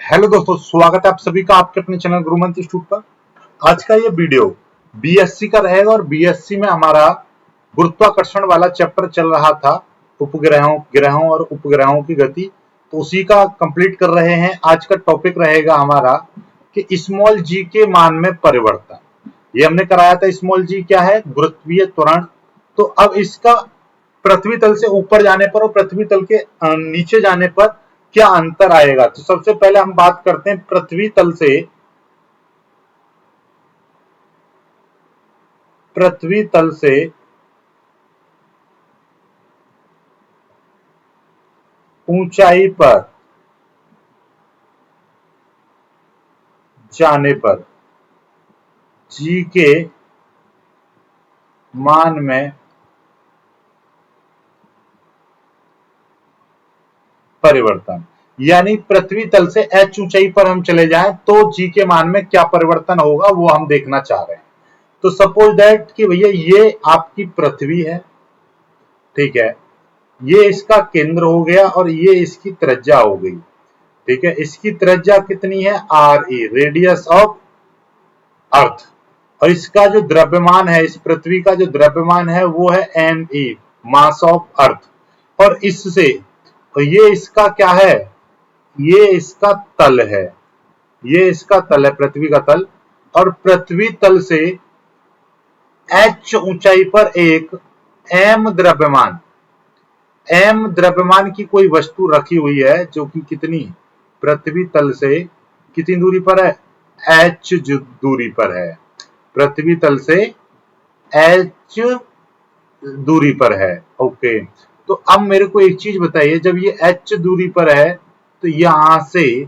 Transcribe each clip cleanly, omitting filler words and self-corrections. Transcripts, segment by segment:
Hello दोस्तों, स्वागत है आप सभी का आपके अपने चैनल गुरुमंत्र इंस्टीट्यूट पर। आज का ये वीडियो बीएससी का रहेगा और बीएससी में हमारा गुरुत्वाकर्षण वाला चैप्टर चल रहा था, उपग्रहों ग्रहों और उपग्रहों की गति। तो उसी का कंप्लीट कर रहे हैं। आज का टॉपिक रहेगा हमारा कि स्मॉल जी के मान में परिवर्तन। ये हमने कराया था। स्मॉल जी क्या है? गुरुत्वीय त्वरण। तो अब इसका पृथ्वी तल से ऊपर जाने पर और पृथ्वी तल के नीचे जाने पर क्या अंतर आएगा। तो सबसे पहले हम बात करते हैं पृथ्वी तल से ऊंचाई पर जाने पर जी के मान में परिवर्तन। यानी पृथ्वी तल से h ऊंचाई पर हम चले जाएं तो जी के मान में क्या परिवर्तन होगा वो हम देखना चाह रहे हैं। तो सपोज दैट कि भैया ये आपकी पृथ्वी है, ठीक है, ये इसका केंद्र हो गया और ये इसकी त्रिज्या हो गई, ठीक है। इसकी त्रिज्या कितनी है? R E, radius of earth. और इसका जो द्रव्यमान है, इस पृथ्वी का जो द्रव्यमान है वो है M E, mass of earth. और इससे और ये इसका क्या है? ये इसका तल है, ये इसका तल है, पृथ्वी का तल। और पृथ्वी तल से h ऊंचाई पर एक m द्रव्यमान की कोई वस्तु रखी हुई है जो कि कितनी, पृथ्वी तल से कितनी दूरी पर है? h दूरी पर है, पृथ्वी तल से h दूरी पर है। ओके, तो अब मेरे को एक चीज बताइए, जब ये h दूरी पर है तो यहां से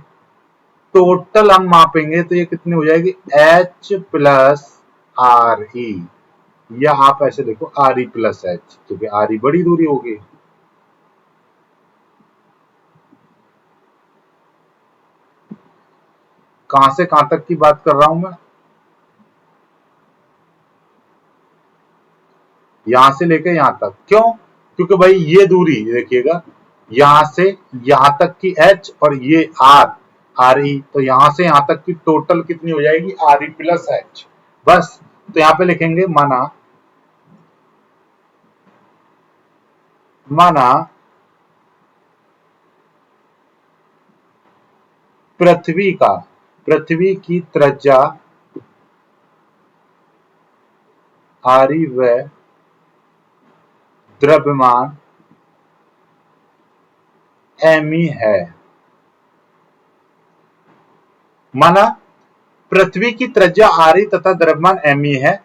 टोटल हम मापेंगे तो ये कितनी हो जाएगी? h प्लस आर ई, या आप ऐसे देखो आर ई प्लस एच, क्योंकि आर ई बड़ी दूरी होगी। कहां से कहां तक की बात कर रहा हूं मैं? यहां से लेके यहां तक। क्यों? क्योंकि भाई ये दूरी देखिएगा, यहां से यहां तक की h और ये आर ई, तो यहां से यहां तक की टोटल कितनी हो जाएगी? Are E plus H. बस, तो यहां पे लिखेंगे माना पृथ्वी की त्रिज्या आर ई व द्रव्यमान एम ई है। माना पृथ्वी की त्रिज्या आर ई तथा द्रव्यमान एम ई है,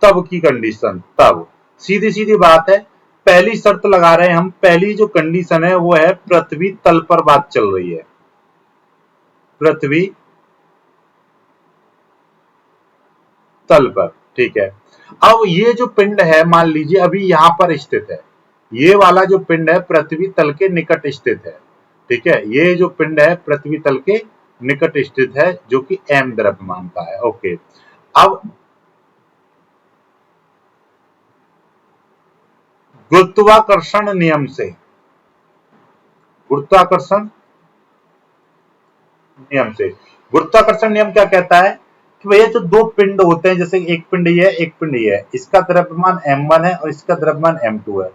तब की कंडीशन। तब सीधी सीधी बात है, पहली शर्त लगा रहे हैं हम। पहली जो कंडीशन है वो है पृथ्वी तल पर बात चल रही है, पृथ्वी तल पर, ठीक है। अब ये जो पिंड है, मान लीजिए अभी यहां पर स्थित है, ये वाला जो पिंड है पृथ्वी तल के निकट स्थित है, ठीक है। ये जो पिंड है पृथ्वी तल के निकट स्थित है, जो कि m द्रव्यमान का है। ओके, अब गुरुत्वाकर्षण नियम से, गुरुत्वाकर्षण नियम से, गुरुत्वाकर्षण नियम क्या कहता है कि भैया जो दो पिंड होते हैं, जैसे एक पिंड ये है एक पिंड ये है, इसका द्रव्यमान m1 है और इसका द्रव्यमान m2 है,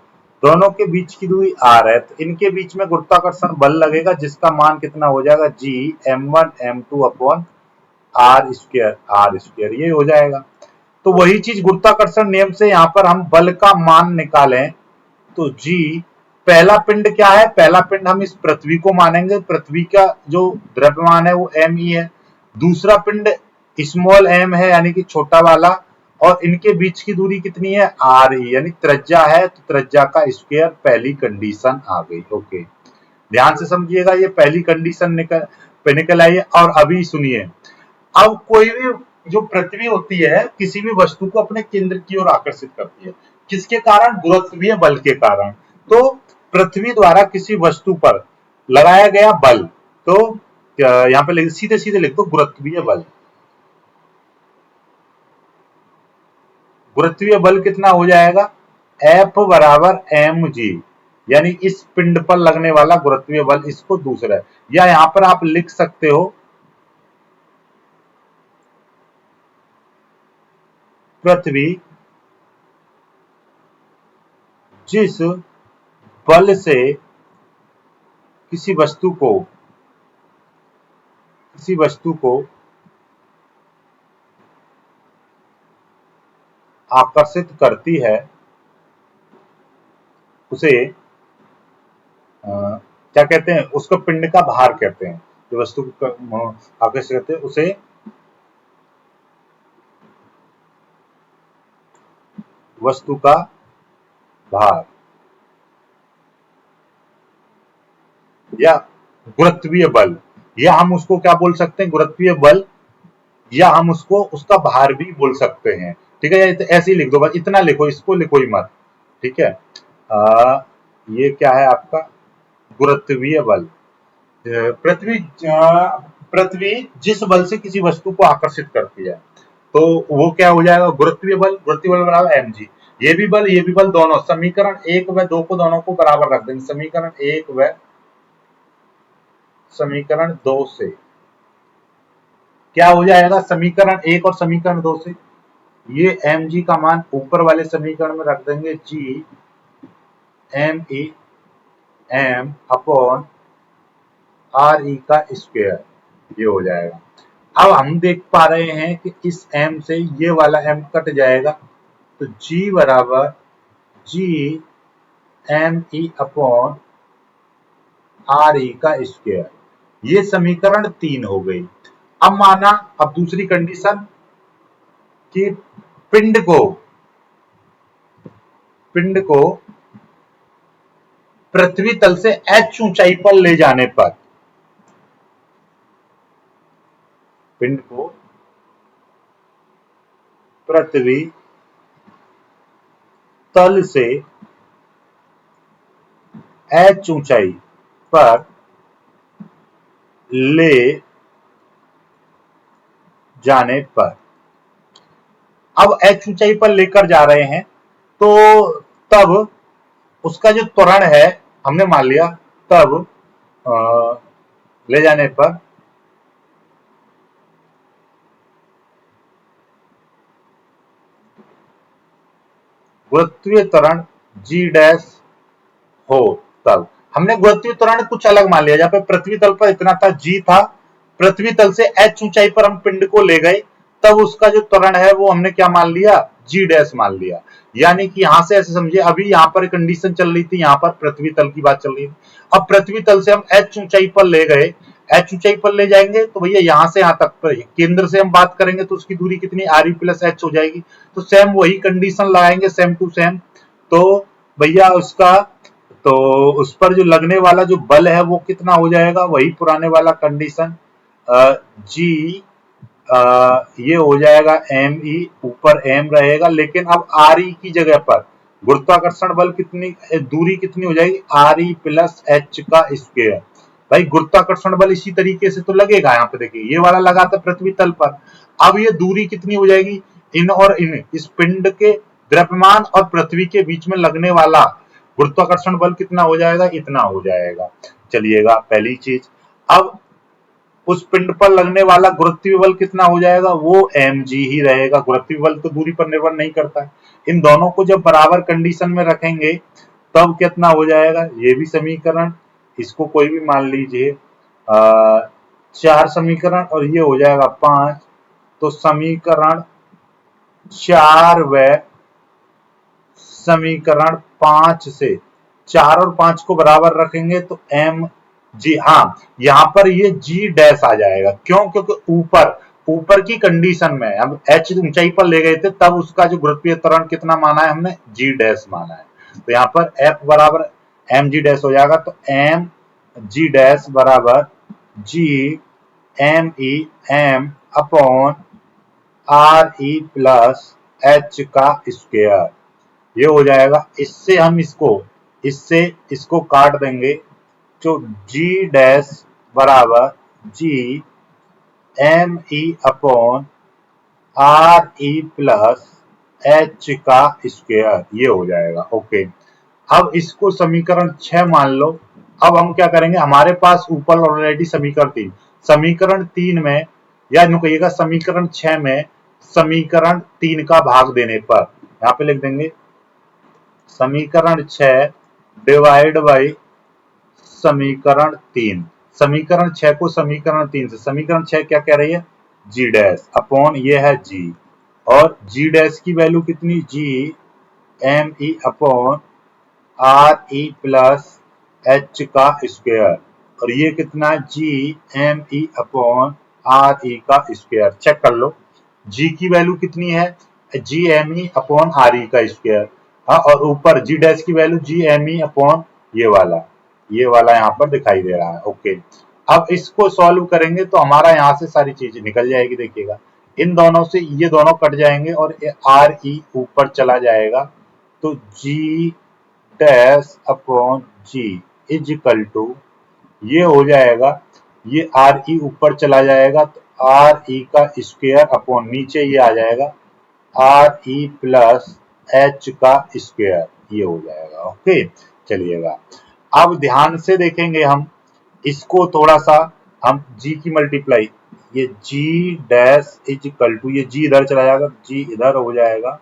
दोनों के बीच की दूरी r है, तो इनके बीच में गुरुत्वाकर्षण बल लगेगा जिसका मान कितना हो जाएगा? g m1 m2 upon are square, ये हो जाएगा। तो वही चीज गुरुत्वाकर्षण नियम से यहां पर हम बल का मान निकालें तो जी, पहला पिंड क्या है? पहला पिंड हम इस पृथ्वी को मानेंगे, पृथ्वी का जो द्रव्यमान है वो एम ई है। दूसरा पिंड स्मॉल एम है, यानी कि छोटा वाला, और इनके बीच की दूरी कितनी है? आर ई, यानी त्रिज्या है, तो त्रिज्या का स्क्वायर, पहली कंडीशन आ गई। ओके, ध्यान से समझिएगा, ये पहली कंडीशन निकल आई है। और अभी सुनिए, अब कोई भी जो पृथ्वी होती है किसी भी वस्तु को अपने केंद्र की ओर आकर्षित करती है, किसके कारण? गुरुत्वीय बल के कारण। तो पृथ्वी द्वारा किसी वस्तु पर लगाया गया बल, तो यहाँ पे सीधे सीधे लिख दो गुरुत्वीय बल। गुरुत्वीय बल कितना हो जाएगा? F बराबर mg, यानी इस पिंड पर लगने वाला गुरुत्वीय बल इसको दूसरा है। या यहां पर आप लिख सकते हो पृथ्वी जिस बल से किसी वस्तु को आकर्षित करती है उसे क्या कहते हैं, उसको पिंड का भार कहते हैं। जो वस्तु को आकर्षित करते हैं उसे वस्तु का भार या गुरुत्वीय बल, या हम उसको क्या बोल सकते हैं, गुरुत्वीय बल, या हम उसको उसका भार भी बोल सकते हैं। ठीक है, ऐसे ही लिख दो, बस इतना लिखो, इसको लिखो ही मत। ठीक है, ये क्या है आपका गुरुत्वीय बल। पृथ्वी पृथ्वी जिस बल से किसी वस्तु को आकर्षित करती है तो वो क्या हो जाएगा, गुरुत्वीय बल। गुरुत्वीय बल बराबर mg। ये भी बल दोनों समीकरण 1 व 2 को दोनों को बराबर रख देंगे। समीकरण 1 व समीकरण 2 से क्या हो जाएगा, समीकरण 1 और समीकरण 2 से ये mg का मान ऊपर वाले समीकरण में रख देंगे, g m e m upon R E का स्क्वायर, ये हो जाएगा। अब हम देख पा रहे हैं कि इस m से ये वाला m कट जाएगा, तो g बराबर g m e upon R E का स्क्वायर, ये समीकरण 3 हो गई। अब माना, अब दूसरी कंडीशन कि पिंड को पृथ्वी तल से h ऊंचाई पर ले जाने पर, पिंड को पृथ्वी तल से h ऊंचाई पर ले जाने पर, अब h ऊंचाई पर लेकर जा रहे हैं तो तब उसका जो त्वरण है, हमने मान लिया तब ले जाने पर गुरुत्वीय त्वरण g डैश हो, तब हमने गुरुत्वीय त्वरण कुछ अलग मान लिया। जहां पे पृथ्वी तल पर इतना था, g था, पृथ्वी तल से h ऊंचाई पर हम पिंड को ले गए, तब उसका जो त्वरण है वो हमने क्या मान लिया, g डैश मान लिया। यानी कि यहां से ऐसे समझिए, अभी यहां पर कंडीशन चल रही थी, यहां पर पृथ्वी तल की बात चल रही थी। अब पृथ्वी तल से हम h ऊंचाई पर ले गए, h ऊंचाई पर ले जाएंगे तो भैया यहां से यहां तक पर केंद्र से हम बात करेंगे तो उसकी दूरी कितनी, आर ई प्लस एच हो जाएगी। तो सेम वही कंडीशन लगाएंगे, सेम टू सेम। तो भैया उसका, तो उस पर जो लगने वाला जो बल है वो कितना हो जाएगा, वही पुराने वाला कंडीशन, जी ये हो जाएगा एम ई, ऊपर एम रहेगा, लेकिन अब आर ई की जगह पर गुरुत्वाकर्षण बल कितनी, दूरी कितनी हो जाएगी, आर ई प्लस एच का स्क्वायर। भाई गुरुत्वाकर्षण बल इसी तरीके से तो लगेगा, यहाँ पे देखिए ये वाला लगा था पृथ्वी तल पर। अब ये दूरी कितनी हो जाएगी, इन और इन, इस पिंड के द्रव्यमान और पृथ्वी के बीच में लगने वाला गुरुत्वाकर्षण बल कितना हो जाएगा, इतना हो जाएगा। चलिएगा, पहली चीज। अब उस पिंड पर लगने वाला गुरुत्वीय बल कितना हो जाएगा, वो mg ही रहेगा। गुरुत्वीय बल तो दूरी पर निर्भर नहीं करता है। इन दोनों को जब बराबर कंडीशन में रखेंगे तब कितना हो जाएगा, ये भी समीकरण, इसको कोई भी मान लीजिए, 4 समीकरण और ये हो जाएगा 5। तो समीकरण 4 व समीकरण 5 से 4 और 5 को बराबर रखेंगे तो m जी, हाँ यहां पर ये g डैश आ जाएगा। क्यों, क्योंकि ऊपर की कंडीशन में हम h ऊंचाई पर ले गए थे, तब उसका जो गुरुत्वीय त्वरण कितना माना है हमने, g डैश माना है। तो यहाँ पर f बराबर mg डैश हो जाएगा। तो m g डैश बराबर g m e m upon R E plus H का स्क्वायर, ये हो जाएगा। इससे इसको काट देंगे, जो g डैश बराबर g M E upon R E plus H का स्क्वायर, ये हो जाएगा। ओके, अब इसको समीकरण 6 मान लो। अब हम क्या करेंगे, हमारे पास ऊपर ऑलरेडी समीकरण 3 में, या कहिएगा समीकरण 6 में समीकरण 3 का भाग देने पर यहाँ पे लिख देंगे समीकरण 6 डिवाइड बाई समीकरण 3। समीकरण 6 को समीकरण 3 से, समीकरण 6 क्या कह रही है, जी डैश अपॉन ये है जी, और जी डैश की वैल्यू कितनी, G M E upon R E plus H का स्क्वायर, और ये कितना है, G M E upon R E का स्क्वायर। चेक कर लो जी की वैल्यू कितनी है, G M E upon R E का स्क्वायर। हाँ, और ऊपर जी डैश की value G M E upon ये वाला यहाँ पर दिखाई दे रहा है। ओके, अब इसको सॉल्व करेंगे तो हमारा यहाँ से सारी चीज निकल जाएगी। देखिएगा इन दोनों से ये दोनों कट जाएंगे और आर ई ऊपर चला जाएगा, तो G dash upon G is equal to ये हो जाएगा, ये आर ई ऊपर चला जाएगा तो आर ई का स्क्वायर अपॉन नीचे ये आ जाएगा आर ई प्लस एच का स्क्वायर, ये हो जाएगा। ओके, चलिएगा अब ध्यान से देखेंगे हम इसको थोड़ा सा, हम जी की मल्टीप्लाई, ये जी डैश इज इक्वल टू, ये जी इधर चला जाएगा, जी इधर हो जाएगा,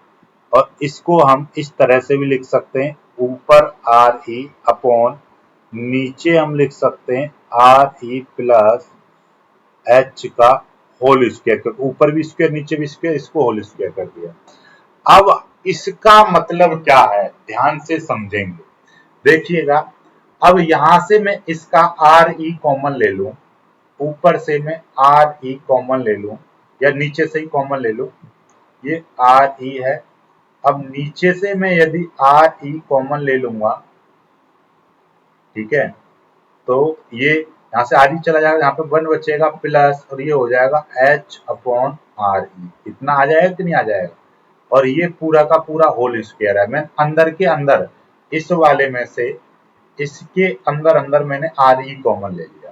और इसको हम इस तरह से भी लिख सकते हैं, ऊपर आर ई अपॉन नीचे हम लिख सकते हैं आर ई प्लस एच का होल स्क्वायर, क्योंकि ऊपर भी स्क्वायर नीचे भी स्क्वायर, इसको होल स्क्वायर कर दिया। अब इसका मतलब क्या है, ध्यान से समझेंगे। देखिएगा अब यहां से मैं इसका आर ई कॉमन ले लूं, ऊपर से मैं आर ई कॉमन ले लूं, या नीचे से ही कॉमन ले लूं, ये आर ई है। अब नीचे से मैं यदि आर ई कॉमन ले लूंगा, ठीक है, तो ये यहाँ से आर ई चला जाएगा, यहाँ पे 1 बचेगा प्लस, और ये हो जाएगा एच अपॉन आर ई, इतना आ जाएगा कि नहीं आ जाएगा, और ये पूरा का पूरा होल स्क्वायर है। मैं अंदर के अंदर इस वाले में से इसके अंदर अंदर मैंने आर ई कॉमन ले लिया।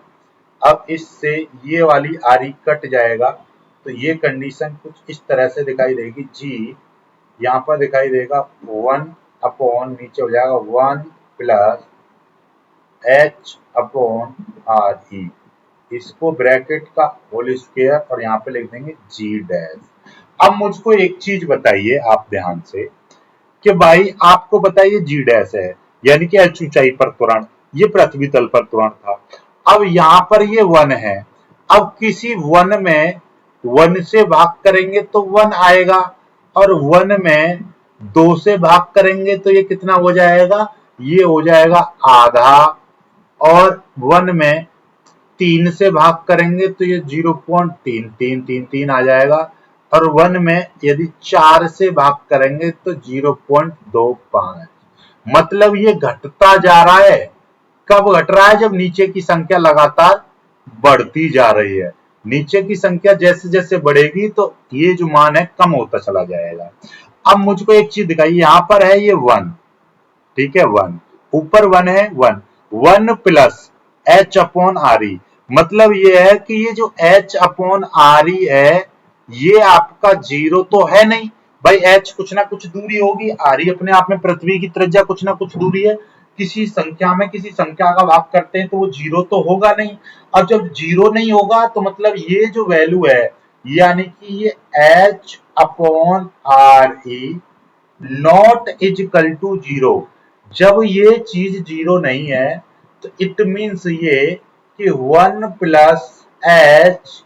अब इससे ये वाली आर ई कट जाएगा, तो ये कंडीशन कुछ इस तरह से दिखाई देगी, जी यहाँ पर दिखाई देगा 1 अपॉन नीचे हो जाएगा 1 प्लस एच अपॉन आर ई, इसको ब्रैकेट का होल स्क्वायर और यहाँ पे लिख देंगे जी डैश। अब मुझको एक चीज बताइए आप ध्यान से, कि भाई आपको बताइए जी डैश है यानी कि एच ऊंचाई पर त्वरण, ये पृथ्वी तल पर त्वरण था। अब यहाँ पर ये 1 है, अब किसी 1 में 1 से भाग करेंगे तो 1 आएगा, और 1 में 2 से भाग करेंगे तो ये कितना हो जाएगा, ये हो जाएगा आधा, और 1 में 3 से भाग करेंगे तो ये 0.3333 आ जाएगा, और 1 में यदि 4 से भाग करेंगे तो 0.25। मतलब ये घटता जा रहा है। कब घट रहा है, जब नीचे की संख्या लगातार बढ़ती जा रही है। नीचे की संख्या जैसे जैसे बढ़ेगी तो ये जो मान है कम होता चला जाएगा। अब मुझको एक चीज दिखाइए, यहां पर है ये 1, ठीक है, 1 ऊपर 1 है, 1 प्लस एच अपॉन आर ई, मतलब ये है कि ये जो एच अपॉन आर ई है ये आपका जीरो तो है नहीं भाई, एच कुछ ना कुछ दूरी होगी, आर ई अपने आप में पृथ्वी की त्रिज्या कुछ ना कुछ दूरी है, किसी संख्या में किसी संख्या का भाग करते हैं तो वो जीरो तो होगा नहीं। अब जब जीरो नहीं होगा तो मतलब ये जो वैल्यू है, यानी कि ये H upon R E not is equal to zero, जब ये चीज जीरो नहीं है तो इट मीन्स ये कि 1 plus H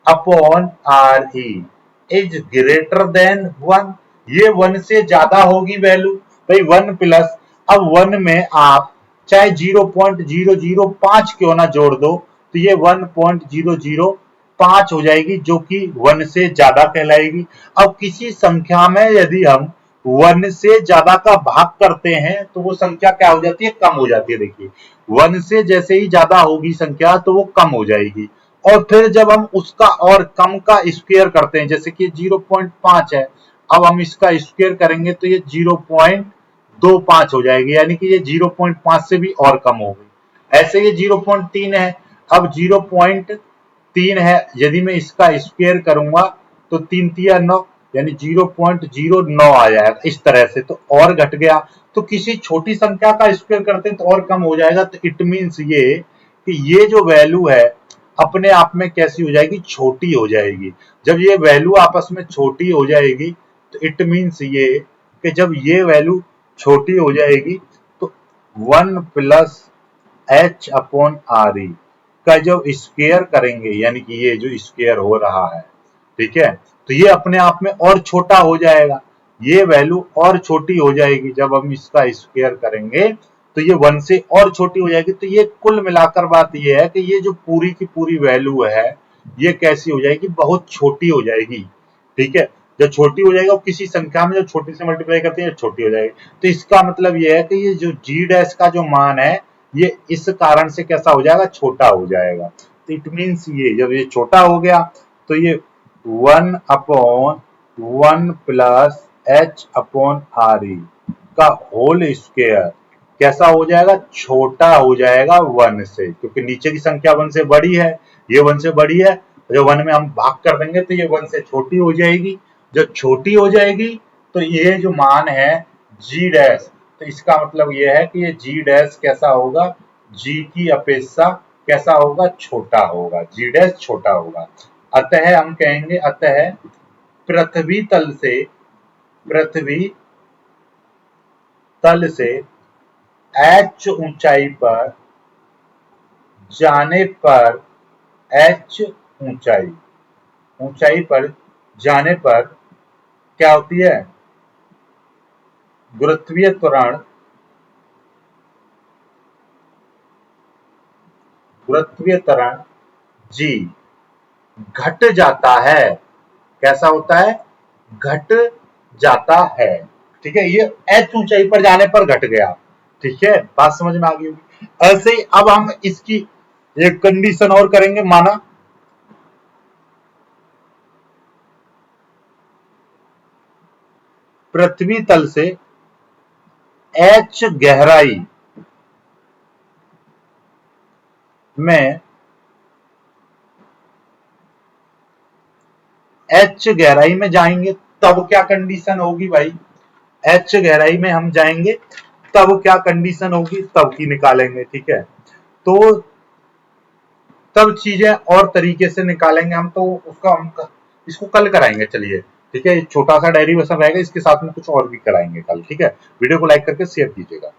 upon R E is greater than 1, ये 1 से ज्यादा होगी वैल्यू भाई, 1 प्लस, अब 1 में आप चाहे 0.005 क्यों ना जोड़ दो तो ये 1.005 हो जाएगी, जो कि 1 से ज्यादा कहलाएगी। अब किसी संख्या में यदि हम 1 से ज्यादा का भाग करते हैं तो वो संख्या क्या हो जाती है, कम हो जाती है। देखिए 1 से जैसे ही ज्यादा होगी संख्या तो वो कम हो जाएगी, और फिर जब हम उसका और कम का स्क्वायर करते हैं, जैसे कि 0.5 है, अब हम इसका स्क्वायर करेंगे तो ये 0.25 हो जाएगी, यानी कि ये 0.5 से भी और कम हो गई। ऐसे ये 0.3 है, अब 0.3 है, यदि मैं इसका स्क्वायर करूंगा तो 3 तिया 9, यानी 0.09 आ जाएगा इस तरह से, तो और घट गया। तो किसी छोटी संख्या का स्क्वायर करते हैं तो और कम हो जाएगा, तो इट मीन्स ये कि ये जो वैल्यू है अपने आप में कैसी हो जाएगी, छोटी हो जाएगी। जब ये वैल्यू आपस में छोटी हो जाएगी तो इट मीन्स ये कि जब ये वैल्यू छोटी हो जाएगी तो 1 plus H upon R E का जब स्क्वायर करेंगे, यानी कि ये जो स्क्वायर हो रहा है, ठीक है, तो ये अपने आप में और छोटा हो जाएगा, ये वैल्यू और छोटी हो जाएगी। जब हम इसका स्क्वायर करेंगे तो ये 1 से और छोटी हो जाएगी। तो ये कुल मिलाकर बात ये है कि ये जो पूरी की पूरी वैल्यू है ये कैसी हो जाएगी, बहुत छोटी हो जाएगी, ठीक है। जब छोटी हो जाएगी और किसी संख्या में जब छोटी से मल्टीप्लाई करते हैं छोटी हो जाएगी, तो इसका मतलब ये है कि ये जो जी डैश का जो मान है ये इस कारण से कैसा हो जाएगा, छोटा हो जाएगा। तो इट मीन्स ये जब ये छोटा हो गया तो ये 1 upon 1 plus H upon R E का होल स्क्वायर कैसा हो जाएगा, छोटा हो जाएगा 1 से, क्योंकि नीचे की संख्या 1 से बड़ी है, ये 1 से बड़ी है। जब 1 में हम भाग कर देंगे तो ये 1 से छोटी हो जाएगी। जब छोटी हो जाएगी तो ये जो मान है जी डैश, तो इसका मतलब ये है कि ये जी डैश कैसा होगा, जी की अपेक्षा कैसा होगा, छोटा होगा, जी डैश छोटा होगा। अतः हम कहेंगे, अतः पृथ्वी तल से, पृथ्वी तल से एच ऊंचाई पर जाने पर, एच ऊंचाई, ऊंचाई पर जाने पर क्या होती है, गुरुत्वीय त्वरण, गुरुत्वीय त्वरण जी घट जाता है। कैसा होता है, घट जाता है, ठीक है। ये एच ऊंचाई पर जाने पर घट गया, ठीक है, बात समझ में आ गई होगी। ऐसे ही अब हम इसकी एक कंडीशन और करेंगे, माना पृथ्वी तल से एच गहराई में, एच गहराई में जाएंगे तब क्या कंडीशन होगी भाई, एच गहराई में हम जाएंगे तब क्या कंडीशन होगी, तब की निकालेंगे, ठीक है। तो तब चीजें और तरीके से निकालेंगे हम, तो उसका हम इसको कल कराएंगे, चलिए ठीक है। छोटा सा डेरिवेशन रहेगा, इसके साथ में कुछ और भी कराएंगे कल, ठीक है। वीडियो को लाइक करके शेयर कीजिएगा।